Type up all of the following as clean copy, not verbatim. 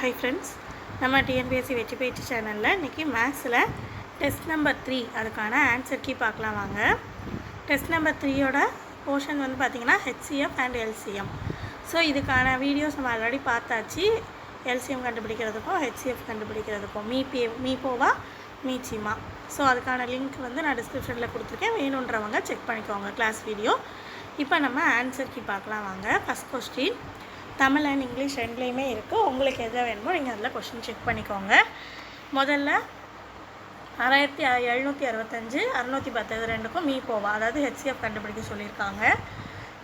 Hi friends, நம்ம TNPSC வெற்றி பயிற்சி சேனலில் இன்றைக்கி மேத்ஸில் டெஸ்ட் நம்பர் 3 அதுக்கான ஆன்சர் கீ பார்க்கலாம் வாங்க. டெஸ்ட் நம்பர் 3யோட போர்ஷன் வந்து பார்த்திங்கன்னா ஹெச்சிஎஃப் அண்ட் எல்சிஎம். ஸோ இதுக்கான வீடியோஸ் நம்ம ஆல்ரெடி பார்த்தாச்சு. எல்சிஎம் கண்டுபிடிக்கிறதுக்கும் ஹெச்சிஎஃப் கண்டுபிடிக்கிறதுக்கும் மீபோவா மீச்சிமா. ஸோ அதுக்கான லிங்க் வந்து நான் டிஸ்கிரிப்ஷனில் கொடுத்துருக்கேன், வேணுன்றவங்க செக் பண்ணிக்கோங்க கிளாஸ் வீடியோ. இப்போ நம்ம ஆன்சர் கீ பார்க்கலாம் வாங்க. First question Tamil and English ரெண்டுலேயுமே இருக்குது. உங்களுக்கு எதை வேணுமோ நீங்கள் அதில் கொஸ்டின் செக் பண்ணிக்கோங்க. முதல்ல 6765 610 இது ரெண்டுக்கும் மீபோவா, அதாவது ஹெச்சிஎஃப் கண்டுபிடிக்க சொல்லியிருக்காங்க.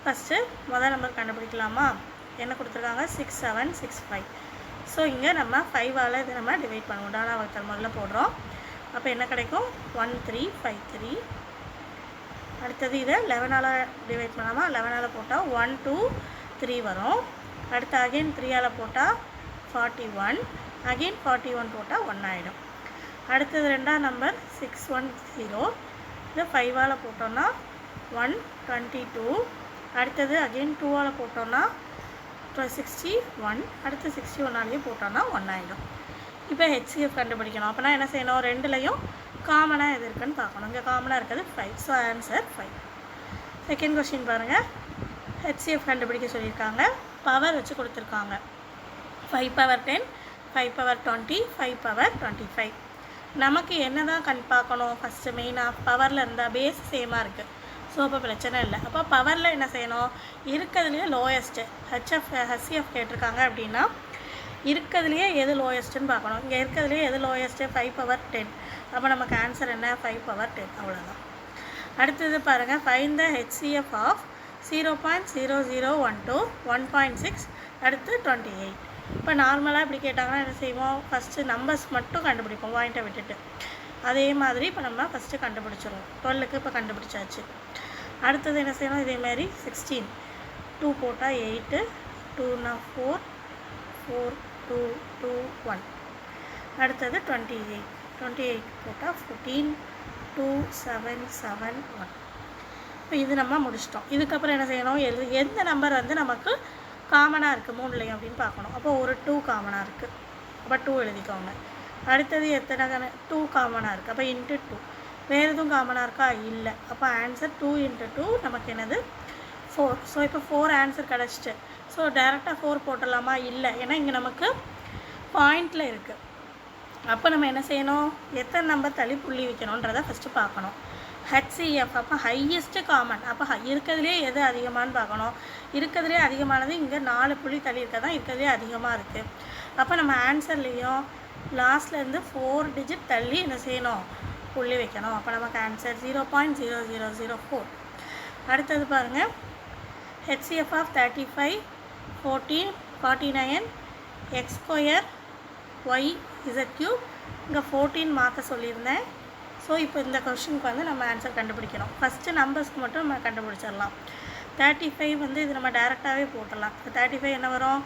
ஃபஸ்ட்டு முதல் நம்பர் கண்டுபிடிக்கலாமா? என்ன கொடுத்துருக்காங்க? 6765. ஸோ இங்கே நம்ம 5ஆல் இது நம்ம டிவைட் பண்ணுவோம். டானா வகுத்தல் முதல்ல போடுறோம். அப்போ என்ன கிடைக்கும்? 1353. அடுத்தது இதை 11ஆல் டிவைட் பண்ணாமல் 11ஆல் போட்டால் 123 வரும். அடுத்து அகெயின் 3ஆல் போட்டால் 41, அகெயின் 41 போட்டால் 1 ஆகிடும். அடுத்தது ரெண்டாம் நம்பர் 610, இது 5ஆல் போட்டோன்னா 122. அடுத்தது அகெயின் 2ஆல் போட்டோன்னா 61, அடுத்து 61ஆலேயே போட்டோன்னா 1 ஆகிடும். இப்போ ஹெச்சிஎஃப் கண்டுபிடிக்கணும். அப்போனா என்ன செய்யணும்? ரெண்டுலேயும் காமனாக எது இருக்குன்னு பார்க்கணும். இங்கே காமனாக இருக்கிறது 5. So answer 5. செகண்ட் கொஸ்டின் பாருங்கள். ஹெச்சிஎஃப் கண்டுபிடிக்க சொல்லியிருக்காங்க. பவர் வச்சு கொடுத்துருக்காங்க. 5 பவர் 10, 5 பவர் 20, 5 பவர் 25. நமக்கு என்ன தான் பார்க்கணும்? ஃபஸ்ட்டு மெயினாக பவரில் இருந்தால் பேஸ் சேமாக இருக்குது. ஸோ அப்போ பிரச்சனை இல்லை. அப்போ பவரில் என்ன செய்யணும்? இருக்கிறதுலையே லோயஸ்ட்டு ஹெச்சிஎஃப் கேட்டிருக்காங்க அப்படின்னா இருக்கிறதுலையே எது லோயஸ்ட்டுன்னு பார்க்கணும். இங்கே இருக்கிறதுலையே எது லோயஸ்ட்டு? 5 பவர் 10. அப்போ நமக்கு ஆன்சர் என்ன? 5 பவர் 10. அவ்வளோதான். அடுத்தது பாருங்கள். ஃபைண்ட் த ஹெச்சிஎஃப் ஆஃப் 0.0012, 1.6, அடுத்து 28. இப்போ நார்மலாக இப்படி கேட்டாங்கன்னா என்ன செய்வோம்? ஃபஸ்ட்டு நம்பர்ஸ் மட்டும் கண்டுபிடிப்போம், பாயிண்ட்டை விட்டுட்டு. அதே மாதிரி இப்போ நம்ம ஃபஸ்ட்டு கண்டுபிடிச்சிடுவோம். 12க்கு இப்போ கண்டுபிடிச்சாச்சு. அடுத்தது என்ன செய்யணும்? இதேமாதிரி 16, 2 போட்டால் 8, 2னா 4, 4, 2, 2, 1. அடுத்தது 28 போட்டால் 14, 2, 7, 7, 1. இப்போ இது நம்ம முடிச்சிட்டோம். இதுக்கப்புறம் என்ன செய்யணும்? எந்த நம்பர் வந்து நமக்கு காமனாக இருக்குது மூணுலையும் அப்படின்னு பார்க்கணும். அப்போ ஒரு 2 காமனாக இருக்குது. அப்போ 2 எழுதிக்கோங்க. அடுத்தது எத்தனை 2 காமனாக இருக்குது. அப்போ இன்ட்டு 2. வேறு எதுவும் காமனாக இருக்கா? இல்லை. அப்போ ஆன்சர் 2 × 2 நமக்கு என்னது? 4. ஸோ இப்போ 4 ஆன்சர் கிடச்சிட்டு. ஸோ டேரெக்டாக 4 போட்டலாமா? இல்லை. ஏன்னா இங்கே நமக்கு பாயிண்டில் இருக்குது. அப்போ நம்ம என்ன செய்யணும்? எத்தனை நம்பர் தள்ளி புள்ளி வைக்கணுன்றதை ஃபஸ்ட்டு பார்க்கணும். ஹெச்சிஎஃப் அப்போ ஹையஸ்ட்டு காமன். அப்போ இருக்கிறதுலே எது அதிகமானு பார்க்கணும். இருக்கிறதுலே அதிகமானது இங்கே 4 புள்ளி தள்ளி இருக்க தான் இருக்கிறதுலே அதிகமாக இருக்குது. அப்போ நம்ம ஆன்சர்லேயும் லாஸ்ட்லேருந்து 4 டிஜிட் தள்ளி என்ன செய்யணும்? புள்ளி வைக்கணும். அப்போ நமக்கு ஆன்சர் 0.0004. அடுத்தது பாருங்கள். HCF of 35, 14, 49, x square y z cube. இங்கே 14 மாற்ற சொல்லியிருந்தேன். ஸோ இப்போ இந்த கொஸ்டினுக்கு வந்து நம்ம ஆன்சர் கண்டுபிடிக்கணும். ஃபஸ்ட்டு நம்பர்ஸ்க்கு மட்டும் நம்ம கண்டுபிடிச்சிடலாம். 35 வந்து இது நம்ம டேரெக்டாகவே போட்டுடலாம். இப்போ 35 என்ன வரும்?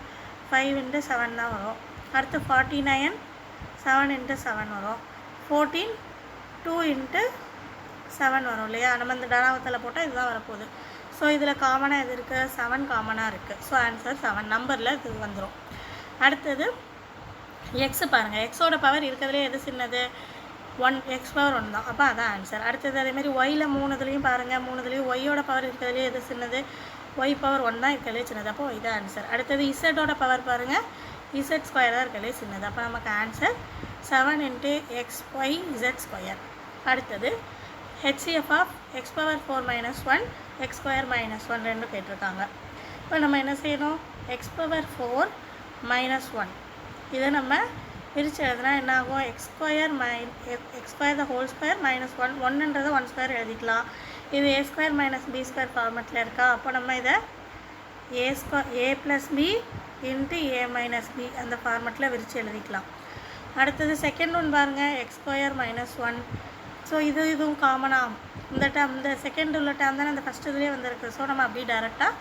5 × 7 தான் வரும். அடுத்து 49 7 × 7 வரும். 14 2 × 7 வரும் இல்லையா? நம்ம இந்த டனாவத்தில் போட்டால் இதுதான் வரப்போகுது. ஸோ இதில் காமனாக எது இருக்குது? 7 காமனாக இருக்குது. ஸோ ஆன்சர் 7 நம்பரில் இது வந்துடும். அடுத்தது எக்ஸு பாருங்கள். எக்ஸோட பவர் இருக்கிறதுலே எது சின்னது? 1, x பவர் 1 தான். அப்போ அதான் ஆன்சர். அடுத்தது அதேமாதிரி ஒயில் 3 பாருங்கள். 3 ஒய்யோட பவர் இருக்கிறதுலே எது சின்னது? y பவர் 1 தான் இருக்கிறதுலே சின்னது. அப்போ இது ஆன்சர். அடுத்தது இசட்டோட பவர் பாருங்கள். இசட் ஸ்கொயர் தான் இருக்கிறதுலே சின்னது. அப்போ நமக்கு ஆன்சர் 7 × xy z ஸ்கொயர். அடுத்தது HCF of x power 4 - 1, x square -1 ரெண்டும் கேட்டிருக்காங்க. இப்போ நம்ம என்ன செய்யணும்? x பவர் 4 - 1 இதை நம்ம பிரித்து எழுதுனா என்ன ஆகும்? X square the whole square -1, 1ன்றதை 1 square எழுதிக்கலாம். இது a ஸ்கொயர் - b ஸ்கொயர் ஃபார்மெட்டில் இருக்கா? அப்போ நம்ம இதை a + b × a - b அந்த ஃபார்மெட்டில் விரித்து எழுதிக்கலாம். அடுத்தது செகண்ட் ஒன் பாருங்கள். X square -1. ஸோ இதுவும் காமனாக இந்த செகண்ட் உள்ள டேம் தானே அந்த ஃபஸ்ட் இதுலேயே வந்துருக்கு. ஸோ நம்ம அப்படியே டேரெக்டாக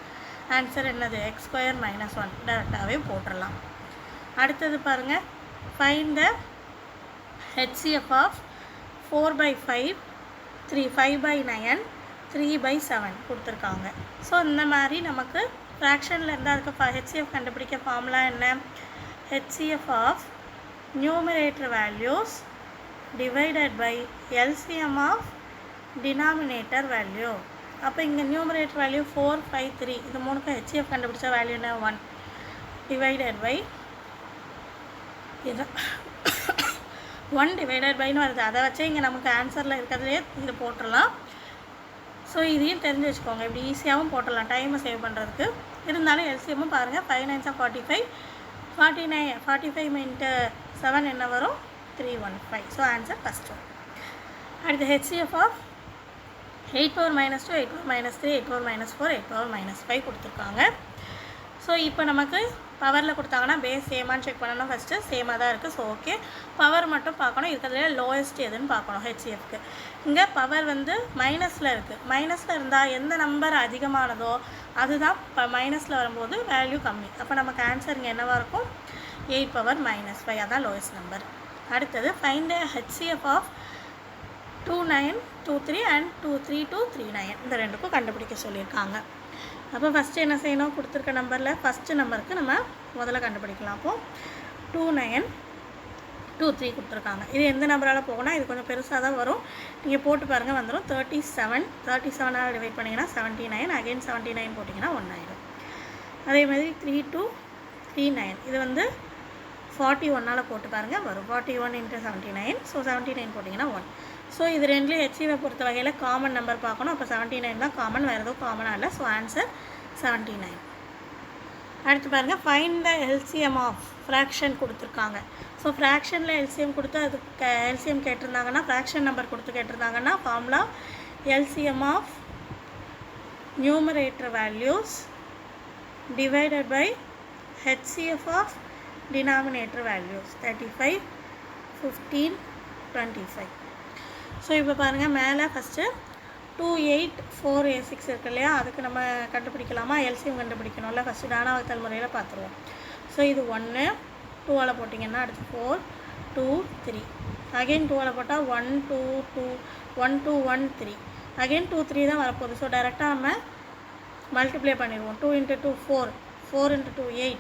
ஆன்சர் என்னது? எக்ஸ் ஸ்கொயர் -1 டேரெக்டாகவே போட்டுடலாம். அடுத்தது பாருங்கள். Find the HCF of 4/5, 5/9, 3/7 கொடுத்துருக்காங்க. ஸோ இந்த மாதிரி நமக்கு ஃப்ராக்ஷனில் இருந்தால் அதுக்கு HCF கண்டுபிடிக்க ஃபார்முலா என்ன? HCF of numerator values divided by LCM of denominator value. அப்போ இங்கே நியூமரேட்டர் வேல்யூ 4, 5, 3 இது மூணுக்கும் HCF கண்டுபிடிச்ச வேல்யூ என்ன 1 டிவைடட் பை இது 1 டிவைடட் பைன்னு வருது. அதை வச்சே இங்கே நமக்கு ஆன்சரில் இருக்கிறதுலே இது போட்டுடலாம். ஸோ இதையும் தெரிஞ்சு வச்சுக்கோங்க, இப்படி ஈஸியாகவும் போட்டுடலாம் டைமை சேவ் பண்ணுறதுக்கு. இருந்தாலும் எல்சிஎம்மும் பாருங்கள் 5 9 45 45 இன்ட்டு 7 என்ன வரும் 315. So answer first one. அடுத்து HCF of 8 power minus 2, 8 power minus 3, 8 power minus 4, 8 power minus 5 கொடுத்துருக்காங்க. ஸோ இப்போ நமக்கு பவரில் கொடுத்தாங்கன்னா பேஸ் சேமான்னு செக் பண்ணணும். ஃபஸ்ட்டு சேமாக தான் இருக்குது. ஸோ ஓகே, பவர் மட்டும் பார்க்கணும். இருக்கிறதுல லோயஸ்ட் எதுன்னு பார்க்கணும் ஹெச்சிஎஃப்க்கு. இங்கே பவர் வந்து மைனஸில் இருக்குது. மைனஸில் இருந்தால் எந்த நம்பர் அதிகமானதோ அதுதான் இப்போ மைனஸில் வரும்போது வேல்யூ கம்மி. அப்போ நமக்கு ஆன்சர் இங்கே என்னவாக இருக்கும் 8 power minus 5, அதான் லோயஸ்ட் நம்பர். அடுத்தது find the HCF of 29 23 and 23 39 இந்த ரெண்டுக்கும் கண்டுபிடிக்க சொல்லியிருக்காங்க. அப்போ ஃபஸ்ட்டு என்ன செய்யணும், கொடுத்துருக்க நம்பரில் ஃபஸ்ட்டு நம்பருக்கு நம்ம முதல்ல கண்டுபிடிக்கலாம். அப்போது 29 23 கொடுத்துருக்காங்க. இது எந்த நம்பரால் போகணும், இது கொஞ்சம் பெருசாக தான் வரும். நீங்கள் போட்டு பாருங்கள் வந்துடும். 37 டிவைட் பண்ணிங்கன்னா 79, அகைன் 79 போட்டிங்கன்னா 1 ஆகிடும். அதே மாதிரி 32 39 இது வந்து 41 போட்டு பாருங்கள் வரும். 41 × 79, ஸோ 79 போட்டிங்கன்னா 1. ஸோ இது ரெண்டுலேயும் ஹெச்சிஎஃப் பொறுத்த வகையில் காமன் நம்பர் பார்க்கணும். அப்போ 79 தான் காமன், வேறு எதுவும் காமனாக இல்லை. So answer 79. அடுத்து பாருங்கள் find the LCM of fraction கொடுத்துருக்காங்க. ஸோ ஃப்ராக்ஷனில் எல்சிஎம் கொடுத்து அது எல்சிஎம் கேட்டிருந்தாங்கன்னா, ஃப்ராக்ஷன் நம்பர் கொடுத்து கேட்டிருந்தாங்கன்னா formula LCM of numerator values divided by HCF of denominator values 35 15 25. So இப்போ பாருங்கள் மேலே ஃபஸ்ட்டு 284A6 இருக்கு இல்லையா, அதுக்கு நம்ம கண்டுபிடிக்கலாமா, எல்சிஎம் கண்டுபிடிக்கணும்ல. ஃபஸ்ட்டு டானாவத்தல் முறையில் பார்த்துருவோம். ஸோ இது 1 2ஆல் போட்டிங்கன்னா அடுத்து 4 2 3 அகெயின் 2ஆல் போட்டால் 1 2 2 1 2 1 3 அகெயின் 2 3 தான் வரப்போகுது. ஸோ டைரெக்டாக நம்ம மல்டிப்ளை பண்ணிடுவோம். 2 × 2 4 4 × 2 8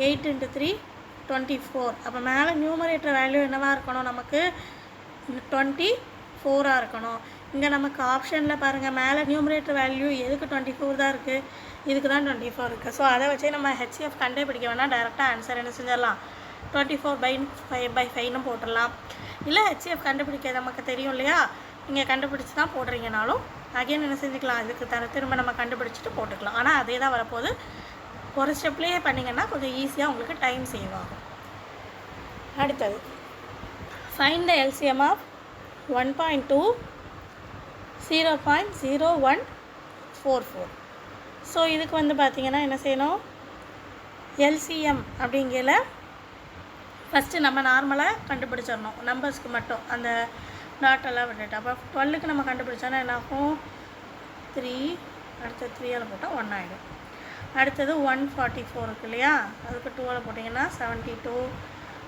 8 × 3 24. அப்போ மேலே நியூமரேட்டர் வேல்யூ என்னவாக இருக்கணும், நமக்கு 24 இருக்கணும். இங்கே நமக்கு ஆப்ஷனில் பாருங்கள் மேலே நியூமரேட்டர் வேல்யூ எதுக்கு 24 தான் இருக்குது, இதுக்கு தான் 24 இருக்குது. ஸோ அதை வச்சே நம்ம ஹெச்சிஎஃப் கண்டுபிடிக்க வேணால் டைரெக்டாக ஆன்சர் என்ன செஞ்சிடலாம் 24/5 போட்டுடலாம். இல்லை ஹெச்சிஎஃப் கண்டுபிடிக்க நமக்கு தெரியும் இல்லையா, நீங்கள் கண்டுபிடிச்சி தான் போடுறீங்கனாலும் அகைன் என்ன செஞ்சுக்கலாம், இதுக்கு திரும்ப நம்ம கண்டுபிடிச்சிட்டு போட்டுக்கலாம். ஆனால் அதே தான் வரப்போகுது. ஒரு ஸ்டெப்லேயே பண்ணிங்கன்னா கொஞ்சம் ஈஸியாக உங்களுக்கு டைம் சேவ் ஆகும். அடுத்தது find the LCM of 1.2 0.0144. So இதுக்கு வந்து பார்த்திங்கன்னா என்ன செய்யணும், எல்சிஎம் அப்படிங்கிற ஃபஸ்ட்டு நம்ம நார்மலாக கண்டுபிடிச்சிடணும். நம்பர்ஸ்க்கு மட்டும் அந்த டாட்டெல்லாம் விட்டுட்டு, அப்போ 12க்கு நம்ம கண்டுபிடிச்சோன்னா என்னாகும் 3 அடுத்து 3ஆல் போட்டால் 1 ஆகிடும். அடுத்தது 144 இருக்கு இல்லையா, அதுக்கு 2ஆல் போட்டிங்கன்னா 72,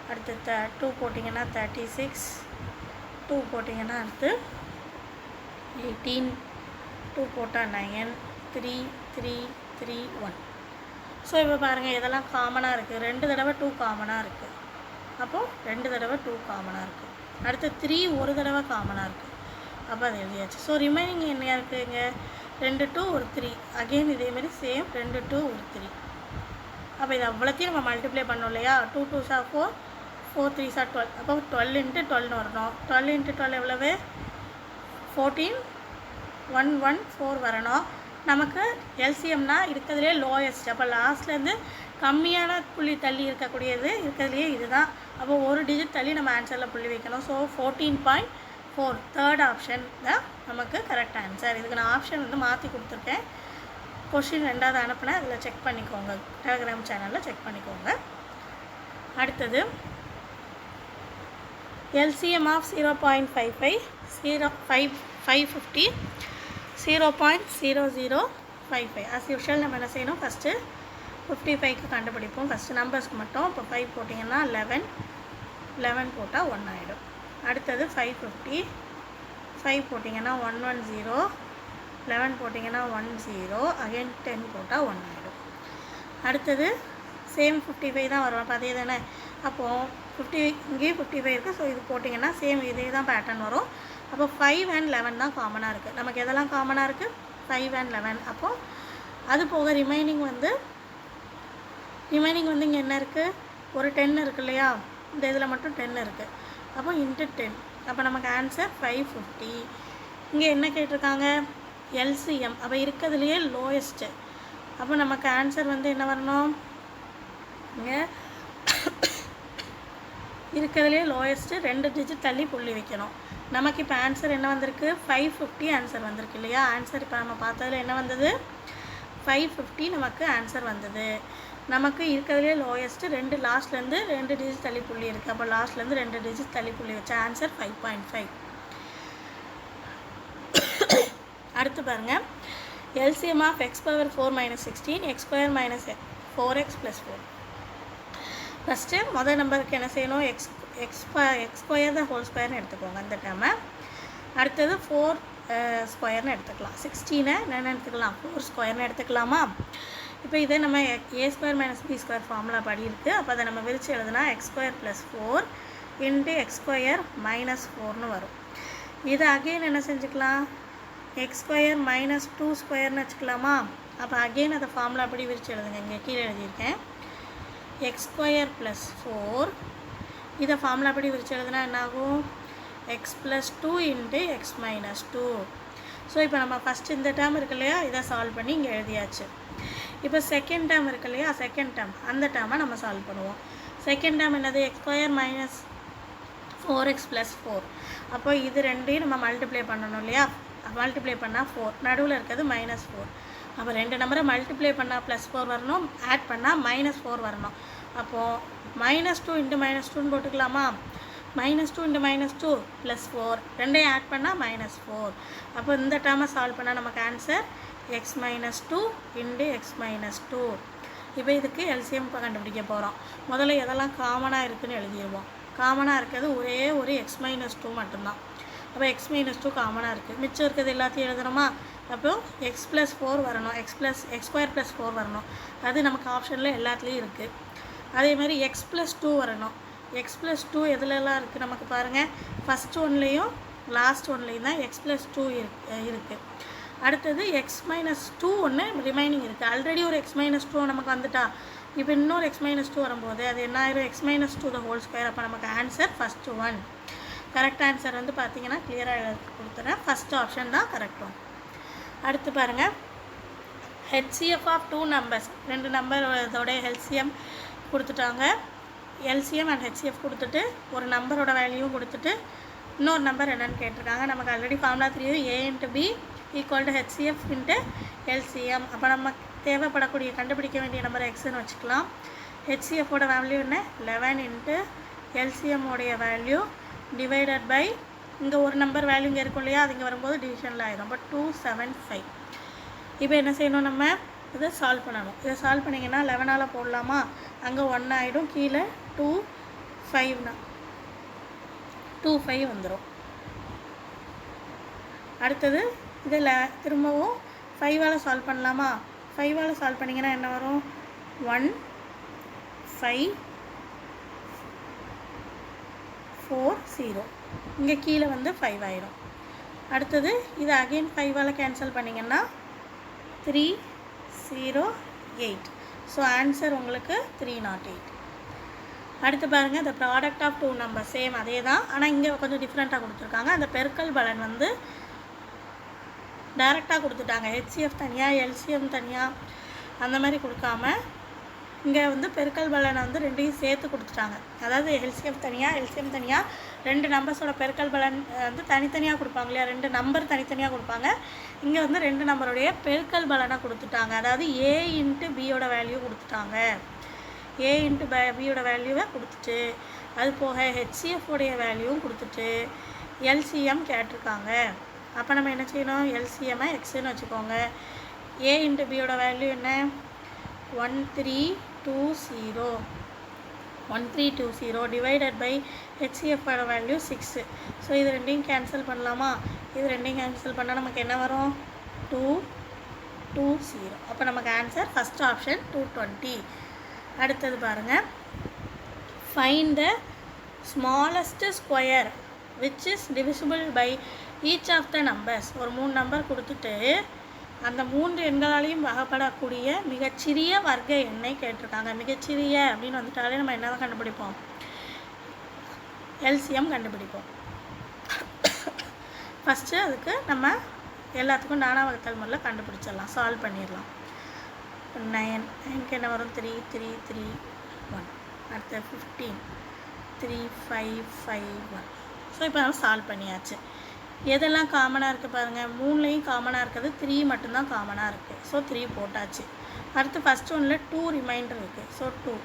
அடுத்து 2 போட்டிங்கன்னா 36, 2 போட்டிங்கன்னா அடுத்து 18, 2 போட்டால் 9 3 3 3 1. ஸோ இப்போ பாருங்கள் இதெல்லாம் காமனாக இருக்குது. 2 தடவை 2 காமனாக இருக்குது. அப்போது 2 தடவை 2 காமனாக இருக்குது. அடுத்து 3 ஒரு தடவை காமனாக இருக்குது. அப்போ அது எழுதியாச்சு. ஸோ ரிமைனிங் என்ன இருக்குதுங்க 2 2 ஒரு 3 அகெயின் இதேமாரி சேம் 2 2 ஒரு 3. அப்போ இது அவ்வளோத்தையும் நம்ம மல்டிப்ளை பண்ணோம் இல்லையா, 2 2s 4 4 3s 12. அப்போ 12 × 12 வரணும். 12 × 12 எவ்வளவு 14 114 வரணும். நமக்கு எல்சிஎம்னா இருக்கிறதுலே லோயஸ்ட். அப்போ லாஸ்ட்லேருந்து கம்மியான புள்ளி தள்ளி இருக்கக்கூடியது இருக்கிறதுலையே இதுதான். அப்போ ஒரு டிஜிட் தள்ளி நம்ம ஆன்சரில் புள்ளி வைக்கணும். ஸோ 14.4 தேர்ட் ஆப்ஷன் தான் நமக்கு கரெக்ட் ஆன்சர். இதுக்கு நான் ஆப்ஷன் வந்து மாற்றி கொடுத்துருக்கேன். கொஷின் 2வது அனுப்புனேன், அதில் செக் பண்ணிக்கோங்க, டெலகிராம் சேனலில் செக் பண்ணிக்கோங்க. அடுத்தது எல்சிஎம் ஆஃப் 0.55 550 0.0055. ஆஸ் யூஷுவல் நம்ம என்ன செய்யணும், ஃபஸ்ட்டு 55க்கு கண்டுபிடிப்போம். ஃபஸ்ட்டு நம்பர்ஸ்க்கு மட்டும். இப்போ 5 போட்டிங்கன்னா 11 போட்டால் 1 ஆகிடும். அடுத்தது 550 5 போட்டிங்கன்னா 110 11 போட்டிங்கன்னா 10 அகைன் 10 போட்டால் 1 ஆகிடும். அடுத்தது சேம் 55 தான் வரும். அப்போ அதே தானே அப்போது 50 இங்கேயும் 55 இருக்குது. ஸோ இது போட்டிங்கன்னா சேம் இதே தான் பேட்டர்ன் வரும். அப்போ 5 and 11 தான் காமனாக இருக்குது. நமக்கு எதெல்லாம் காமனாக இருக்குது? 5 and 11. அப்போது அது போக ரிமைனிங் வந்து இங்கே என்ன இருக்குது? ஒரு 10 இருக்குது இல்லையா? இந்த இதில் மட்டும் 10 இருக்குது. அப்போ இன்ட்டு 10. அப்போ நமக்கு ஆன்சர் 550. இங்கே என்ன கேட்டிருக்காங்க? எல்சிஎம். அப்போ இருக்கிறதுலையே லோயஸ்ட்டு. அப்போ நமக்கு ஆன்சர் வந்து என்ன வரணும்? இங்கே இருக்கிறதுலே லோயஸ்ட்டு 2 டிஜிட் தள்ளி புள்ளி வைக்கணும். நமக்கு இப்போ ஆன்சர் என்ன வந்திருக்கு? 550 ஆன்சர் வந்திருக்கு இல்லையா? ஆன்சர் இப்போ நம்ம பார்த்ததில் என்ன வந்தது? 550 நமக்கு ஆன்சர் வந்தது. நமக்கு இருக்கிறதுலே லோயஸ்ட்டு 2 லாஸ்ட்லேருந்து 2 டிஜிட் தள்ளி புள்ளி இருக்குது. அப்போ லாஸ்ட்லேருந்து 2 டிஜிட் தள்ளி புள்ளி வச்ச ஆன்சர் 5.5. அடுத்து பாருங்கள், LCM of x power 4 - 16 x square - 4x + 4. First முதல் நம்பருக்கு என்ன செய்யணும்? எக்ஸ் ஸ்கொயர் த ஹோல் ஸ்கொயர்னு எடுத்துக்கோங்க அந்த டைமை. அடுத்தது 4 ஸ்கொயர்னு எடுத்துக்கலாம். 16 என்னென்னு எடுத்துக்கலாம்? 4 ஸ்கொயர்னு எடுத்துக்கலாமா? இப்போ இதே நம்ம a² - b² ஃபார்முலா படி இருக்குது. அப்போ அதை நம்ம விரித்து எழுதுனா x² + 4 × x² - 4ன்னு வரும். இது அகெயின் என்ன செஞ்சுக்கலாம்? x² - 2 ஸ்கொயர்னு வச்சுக்கலாமா? அப்போ அகெயின் அதை ஃபார்முலா படி விரித்து எழுதுங்க. இங்கே கீழே எழுதியிருக்கேன். x² + 4 இதை ஃபார்முலா படி விரித்து எழுதுனா என்னாகும்? x + 2 × x - 2. ஸோ இப்போ நம்ம ஃபஸ்ட்டு இந்த டேர்ம் இருக்கு இல்லையா? இதை சால்வ் பண்ணி இங்கே எழுதியாச்சு. இப்போ செகண்ட் டேர்ம் இருக்கு இல்லையா? செகண்ட் டேர்ம் அந்த டேர்மை நம்ம சால்வ் பண்ணுவோம். செகண்ட் டேர்ம் என்னது? x² - 4x + 4. அப்போ இது ரெண்டையும் நம்ம மல்டிப்ளை பண்ணணும் இல்லையா? மல்டிப்ளை பண்ணால் 4, நடுவில் இருக்கிறது -4. அப்போ 2 நம்பரை மல்டிப்ளை பண்ணால் +4 வரணும், ஆட் பண்ணால் -4 வரணும். அப்போது -2 × -2ன்னு போட்டுக்கலாமா? -2 × -2 + 4, ரெண்டையும் ஆட் பண்ணால் -4. அப்போ இந்த டேர்மை சால்வ் பண்ணால் நமக்கு ஆன்சர் x - 2 × x - 2. இப்போ இதுக்கு எல்சிஎம் இப்போ கண்டுபிடிக்க போகிறோம். முதல்ல எதெல்லாம் காமனாக இருக்குதுன்னு எழுதிடுவோம். காமனாக இருக்கிறது ஒரே ஒரு x - 2 மட்டும்தான். அப்போ x - 2 காமனாக இருக்குது. மிச்சம் இருக்கிறது எல்லாத்தையும் எழுதுகிறோமா? அப்போது x + 4 வரணும், x ஸ்கொயர் + 4 வரணும். அது நமக்கு ஆப்ஷனில் எல்லாத்துலேயும் இருக்குது. அதேமாதிரி x + 2 வரணும். x + 2 எதுலலாம் இருக்குது நமக்கு பாருங்கள். ஃபஸ்ட் ஒன்லேயும் லாஸ்ட் ஒன்லேயும் தான் x + 2 இருக்குது. அடுத்தது x - 2 ஒன்று ரிமைனிங் இருக்குது. ஆல்ரெடி ஒரு x - 2 நமக்கு வந்துட்டா. இப்போ இன்னொரு x - 2 வரும்போது அது என்ன ஆயிரும்? x - 2 the whole square. அப்போ நமக்கு answer first one. Correct answer வந்து பார்த்தீங்கன்னா கிளியராக கொடுத்துறேன். ஃபஸ்ட் ஆப்ஷன் தான் கரெக்ட் ஒன். அடுத்து பாருங்கள், HCF ஆஃப் 2 நம்பர்ஸ். 2 நம்பர் இதோடைய எல்சிஎம் கொடுத்துட்டாங்க. எல்சிஎம் அண்ட் HCF கொடுத்துட்டு ஒரு நம்பரோட வேல்யூவும் கொடுத்துட்டு இன்னொரு நம்பர் என்னென்னு கேட்டிருக்காங்க. நமக்கு ஆல்ரெடி ஃபார்முலா தெரியும், a × b = HCF × LCM. அப்போ நம்ம தேவைப்படக்கூடிய கண்டுபிடிக்க வேண்டிய நம்பர் எக்ஸ்ன்னு வச்சுக்கலாம். HCFோட வேல்யூ என்ன? 11 × LCM உடைய வேல்யூ டிவைடட் பை இங்கே ஒரு நம்பர் வேல்யூ இங்கே இருக்கும் இல்லையா? அது இங்கே வரும்போது டிவிஷனில் ஆயிரும். அப்போ 275. இப்போ என்ன செய்யணும்? நம்ம இதை சால்வ் பண்ணணும். இதை சால்வ் பண்ணிங்கன்னா 11ஆல் போடலாமா? அங்கே 1 ஆகிடும், கீழே 25 வந்துடும். அடுத்தது இதில் திரும்பவும் 5ஆல் சால்வ் பண்ணலாமா? 5ஆல் சால்வ் பண்ணிங்கன்னா என்ன வரும்? 1 5 4 0. இங்கே கீழே வந்து 5 ஆயிடும். அடுத்தது இது அகெயின் 5ஆல் கேன்சல் பண்ணிங்கன்னா 308. ஸோ ஆன்சர் உங்களுக்கு 308. அடுத்து பாருங்கள், இந்த ப்ராடக்ட் ஆஃப் 2 நம்பர் சேம் அதே தான், ஆனால் இங்கே கொஞ்சம் டிஃப்ரெண்ட்டாக கொடுத்துருக்காங்க. அந்த பெருக்கல் பலன் வந்து டைரெக்டாக கொடுத்துட்டாங்க. HCF தனியாக எல்சிஎம் தனியாக அந்த மாதிரி கொடுக்காம இங்கே வந்து பெருக்கல் பலனை வந்து ரெண்டையும் சேர்த்து கொடுத்துட்டாங்க. அதாவது எல்சிஎம் தனியாக 2 நம்பர்ஸோட பெருக்கல் பலன் வந்து தனித்தனியாக கொடுப்பாங்க இல்லையா? 2 நம்பர் தனித்தனியாக கொடுப்பாங்க. இங்கே வந்து 2 நம்பருடைய பெருக்கல் பலனை கொடுத்துட்டாங்க. அதாவது a × b வேல்யூ கொடுத்துட்டாங்க. a × b வேல்யூவை கொடுத்துட்டு அது போக HCF உடைய வேல்யூவும் கொடுத்துட்டு எல்சிஎம் கேட்டிருக்காங்க. அப்போ நம்ம என்ன செய்யணும்? எல்சிஎம்மை எக்ஸ்ன்னு வச்சுக்கோங்க. a × b வேல்யூ என்ன? 1320 divided by HCF value 6. So இது ரெண்டையும் கேன்சல் பண்ணலாமா? இது ரெண்டையும் கேன்சல் பண்ணால் நமக்கு என்ன வரும்? 220. அப்போ நமக்கு ஆன்சர் ஃபஸ்ட் ஆப்ஷன் 220. அடுத்தது பாருங்கள், find the smallest square which is divisible by each of the numbers. ஒரு 3 நம்பர் கொடுத்துட்டு அந்த 3 எண்களாலையும் வகைப்படக்கூடிய மிகச்சிறிய வர்க்க எண்ணை கேட்டிருக்காங்க. மிகச்சிறிய அப்படின்னு வந்துட்டாலே நம்ம என்ன தான் கண்டுபிடிப்போம்? எல்சிஎம் கண்டுபிடிப்போம். ஃபஸ்ட்டு அதுக்கு நம்ம எல்லாத்துக்கும் நானா வகுத்தல் முறையில் கண்டுபிடிச்சிடலாம், சால்வ் பண்ணிடலாம். 9க்கு என்ன வரும்? 3 3 3 1. அடுத்து 15 3 5 5 1. ஸோ இப்போ நம்ம சால்வ் பண்ணியாச்சு. எதெல்லாம் காமனாக இருக்குது பாருங்கள். 3லேயும் காமனாக இருக்கிறது 3 மட்டும்தான் காமனாக இருக்குது. ஸோ 3 போட்டாச்சு. அடுத்து ஃபஸ்ட் ஒன்றில் 2 ரிமைண்டர் இருக்குது. ஸோ 2.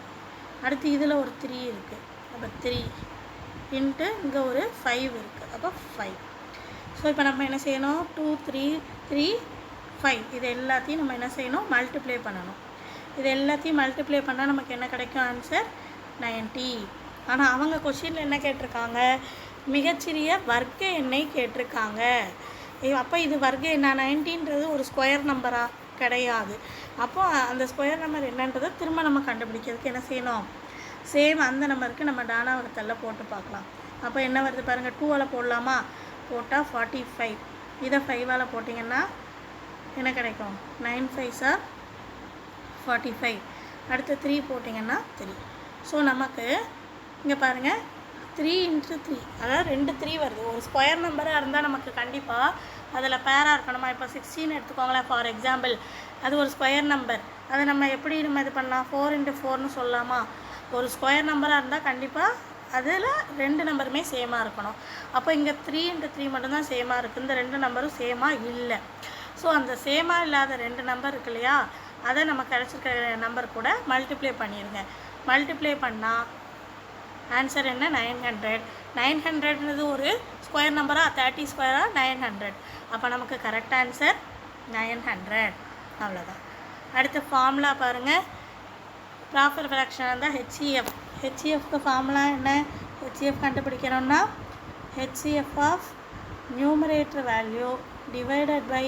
அடுத்து இதில் ஒரு 3 இருக்குது. அப்போ 3 இன்ட்டு இங்கே ஒரு 5 இருக்குது. அப்போ 5. ஸோ இப்போ நம்ம என்ன செய்யணும்? 2 3 3 5 இது எல்லாத்தையும் நம்ம என்ன செய்யணும்? மல்டிப்ளை பண்ணணும். இது எல்லாத்தையும் மல்டிப்ளை பண்ணால் நமக்கு என்ன கிடைக்கும்? ஆன்சர் 90. ஆனால் அவங்க கொஷினில் என்ன கேட்டிருக்காங்க? மிகச்சிறிய வர்க்க எண்ணை கேட்டிருக்காங்க. அப்போ இது வர்க்க எண்ணா? 90ன்றது ஒரு ஸ்கொயர் நம்பராக கிடையாது. அப்போ அந்த ஸ்கொயர் நம்பர் என்னன்றதை திரும்ப நம்ம கண்டுபிடிக்கிறதுக்கு என்ன செய்யணும்? சேம் அந்த நம்பருக்கு நம்ம டானா வகுத்தல்ல போட்டு பார்க்கலாம். அப்போ என்ன வருது பாருங்கள். 2ஆல் போடலாமா? போட்டால் 45. இதை 5ஆல் போட்டிங்கன்னா என்ன கிடைக்கும்? 9 5s are 45. அடுத்து 3 போட்டிங்கன்னா 3. ஸோ நமக்கு இங்கே பாருங்கள் 3 × 3 அதாவது 2 3 வருது. ஒரு ஸ்கொயர் நம்பராக இருந்தால் நமக்கு கண்டிப்பாக அதில் பேராக இருக்கணுமா? இப்போ 16 எடுத்துக்கோங்களேன் ஃபார் எக்ஸாம்பிள். அது ஒரு ஸ்கொயர் நம்பர். அதை நம்ம எப்படி நம்ம இது பண்ணலாம்? 4 × 4ன்னு சொல்லலாமா? ஒரு ஸ்கொயர் நம்பராக இருந்தால் கண்டிப்பாக அதில் 2 நம்பருமே சேமாக இருக்கணும். அப்போ இங்கே 3 × 3 மட்டும்தான் சேமாக இருக்குது. இந்த 2 நம்பரும் சேமாக இல்லை. ஸோ அந்த சேமாக இல்லாத 2 நம்பர் இருக்கு இல்லையா, அதை நம்ம கிடச்சிருக்கிற நம்பர் கூட மல்டிப்ளை பண்ணிடுங்க. மல்டிப்ளை பண்ணால் ஆன்சர் என்ன? 900. 900ன்றது ஒரு ஸ்கொயர் நம்பராக 30 ஸ்கொயராக 900. அப்போ நமக்கு கரெக்ட் ஆன்சர் 900. அவ்வளோதான். அடுத்த ஃபார்முலா பாருங்கள். ப்ராப்பர் ஃப்ராக்ஷன் இருந்தால் HCF. HCFக்கு ஃபார்முலா என்ன? HCF கண்டுபிடிக்கணும்னா HCF of numerator value divided by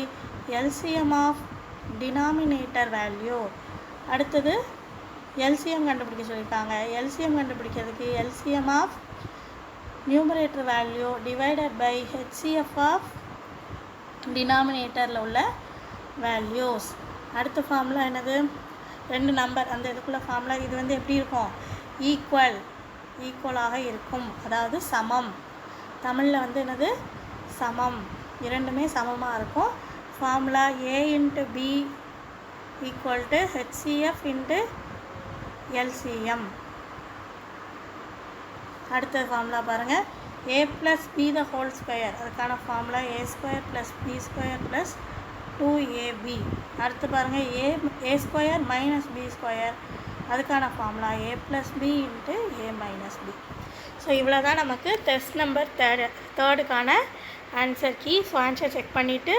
LCM of denominator value. அடுத்தது LCM கண்டுபிடிக்க சொல்லியிருக்காங்க. LCM கண்டுபிடிக்கிறதுக்கு LCM of numerator value divided by HCF of டினாமினேட்டரில் உள்ள வேல்யூஸ். அடுத்த ஃபார்முலா என்னது? 2 நம்பர் அந்த இதுக்குள்ள ஃபார்முலா. இது வந்து எப்படி இருக்கும்? ஈக்குவலாக இருக்கும், அதாவது சமம். தமிழில் வந்து என்னது? சமம். இரண்டுமே சமமாக இருக்கும். Formula A × B = HCF × LCM. அடுத்த ஃபார்முலா பாருங்கள். A + B the whole square. அதுக்கான ஃபார்முலா A² + B² + 2AB. அடுத்து பாருங்கள் A² - B². அதுக்கான formula A + B × A - B. So இவ்வளோ தான் நமக்கு டெஸ்ட் நம்பர் தேர்டுக்கான answer key. So answer check பண்ணிவிட்டு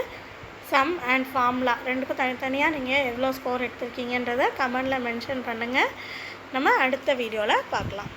சம் அண்ட் ஃபார்முலா ரெண்டுக்கும் தனித்தனியாக நீங்கள் எவ்வளோ ஸ்கோர் எடுத்திருக்கீங்கன்றதை கமெண்டில் மென்ஷன் பண்ணுங்கள். நம்ம அடுத்த வீடியோவில் பார்க்கலாம்.